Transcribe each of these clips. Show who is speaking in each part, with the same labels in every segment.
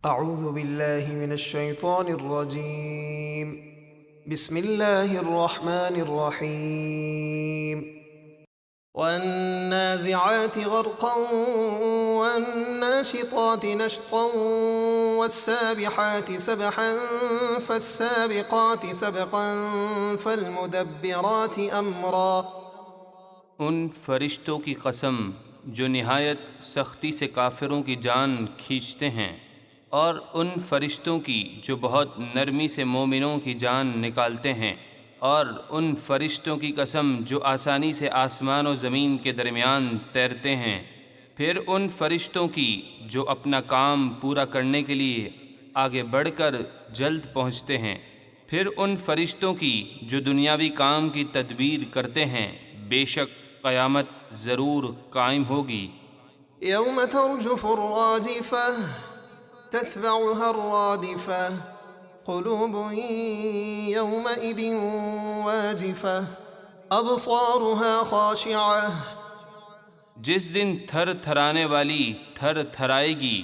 Speaker 1: اعوذ باللہ من الشیطان الرجیم بسم اللہ الرحمن الرحیم والنازعات غرقا والناشطات نشطا والسابحات سبحا فالسابقات سبقا فالمدبرات امرا۔
Speaker 2: ان فرشتوں کی قسم جو نہایت سختی سے کافروں کی جان کھینچتے ہیں، اور ان فرشتوں کی جو بہت نرمی سے مومنوں کی جان نکالتے ہیں، اور ان فرشتوں کی قسم جو آسانی سے آسمان و زمین کے درمیان تیرتے ہیں، پھر ان فرشتوں کی جو اپنا کام پورا کرنے کے لیے آگے بڑھ کر جلد پہنچتے ہیں، پھر ان فرشتوں کی جو دنیاوی کام کی تدبیر کرتے ہیں، بے شک قیامت ضرور قائم ہوگی۔
Speaker 1: یوم ترجف الراجفہ تتبعها الرادفة قلوب يومئذ واجفة أبصارها خاشعة۔
Speaker 2: جس دن تھر تھرانے والی تھر تھرائے گی،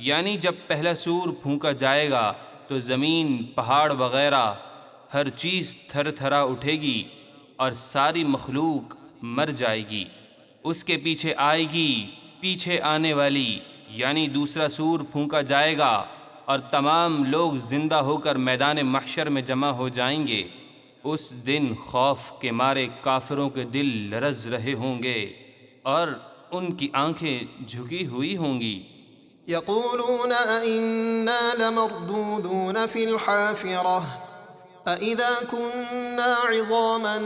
Speaker 2: یعنی جب پہلا سور پھونکا جائے گا تو زمین، پہاڑ وغیرہ ہر چیز تھر تھرا اٹھے گی اور ساری مخلوق مر جائے گی۔ اس کے پیچھے آئے گی پیچھے آنے والی، یعنی دوسرا سور پھونکا جائے گا اور تمام لوگ زندہ ہو کر میدان محشر میں جمع ہو جائیں گے۔ اس دن خوف کے مارے کافروں کے دل لرز رہے ہوں گے اور ان کی آنکھیں جھکی ہوئی ہوں گی۔
Speaker 1: یقولون أئنا لمردودون في الحافرة أئذا كنا عظاما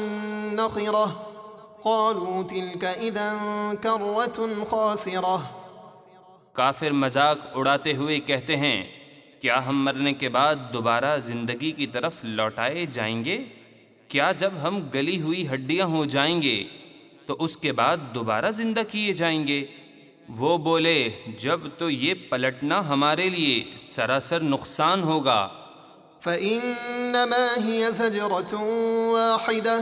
Speaker 1: نخرة قالوا تلك إذا كرة خاسرة۔
Speaker 2: کافر مذاق اڑاتے ہوئے کہتے ہیں، کیا ہم مرنے کے بعد دوبارہ زندگی کی طرف لوٹائے جائیں گے؟ کیا جب ہم گلی ہوئی ہڈیاں ہو جائیں گے تو اس کے بعد دوبارہ زندہ کیے جائیں گے؟ وہ بولے، جب تو یہ پلٹنا ہمارے لیے سراسر نقصان ہوگا۔
Speaker 1: فإنما هي زجرة واحدة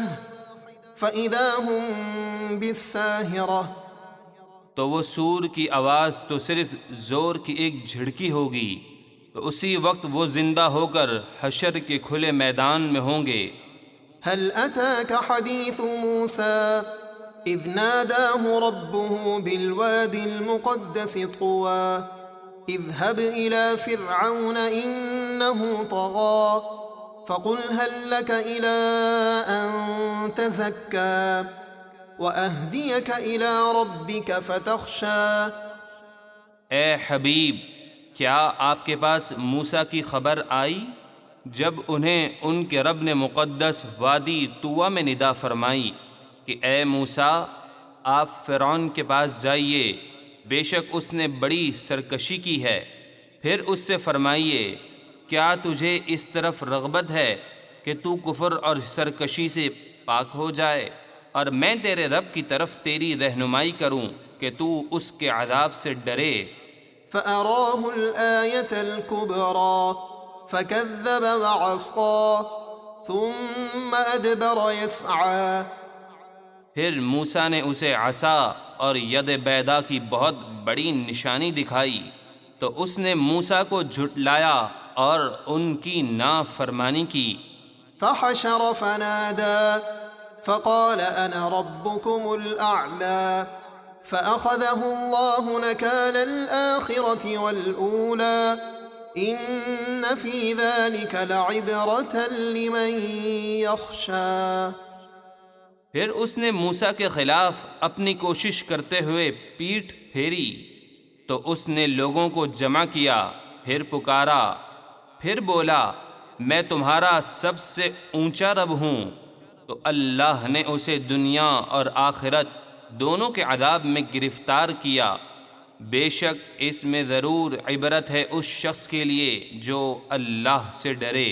Speaker 1: فإذا هم بالساهرة۔
Speaker 2: تو وہ سور کی آواز تو صرف زور کی ایک جھڑکی ہوگی، تو اسی وقت وہ زندہ ہو کر حشر کے کھلے میدان میں ہوں گے۔
Speaker 1: هل أتاك حديث موسى إذ ناداه ربه بالواد المقدس طوى اذهب إلى فرعون إنه طغى فقل هل لك إلى أن تزكى وأهديك إلى ربك فتخشى۔
Speaker 2: اے حبیب، کیا آپ کے پاس موسیٰ کی خبر آئی جب انہیں ان کے رب نے مقدس وادی طویٰ میں ندا فرمائی کہ اے موسیٰ، آپ فرعون کے پاس جائیے، بے شک اس نے بڑی سرکشی کی ہے۔ پھر اس سے فرمائیے، کیا تجھے اس طرف رغبت ہے کہ تو کفر اور سرکشی سے پاک ہو جائے، اور میں تیرے رب کی طرف تیری رہنمائی کروں کہ تو اس کے عذاب سے ڈرے۔
Speaker 1: فأراه الآية الكبرى فكذب وعصى ثم أدبر يسعى۔
Speaker 2: پھر موسیٰ نے اسے عصا اور ید بیضا کی بہت بڑی نشانی دکھائی، تو اس نے موسیٰ کو جھٹلایا اور ان کی نافرمانی کی۔
Speaker 1: فحشر فنادى فقال أنا ربكم الأعلى فأخذه الله نكال الآخرة والأولى إن في ذلك لعبرة لمن يخشى۔
Speaker 2: پھر اس نے موسیٰ کے خلاف اپنی کوشش کرتے ہوئے پیٹھ پھیری، تو اس نے لوگوں کو جمع کیا، پھر پکارا، پھر بولا، میں تمہارا سب سے اونچا رب ہوں۔ تو اللہ نے اسے دنیا اور آخرت دونوں کے عذاب میں گرفتار کیا۔ بے شک اس میں ضرور عبرت ہے اس شخص کے لیے جو اللہ سے ڈرے۔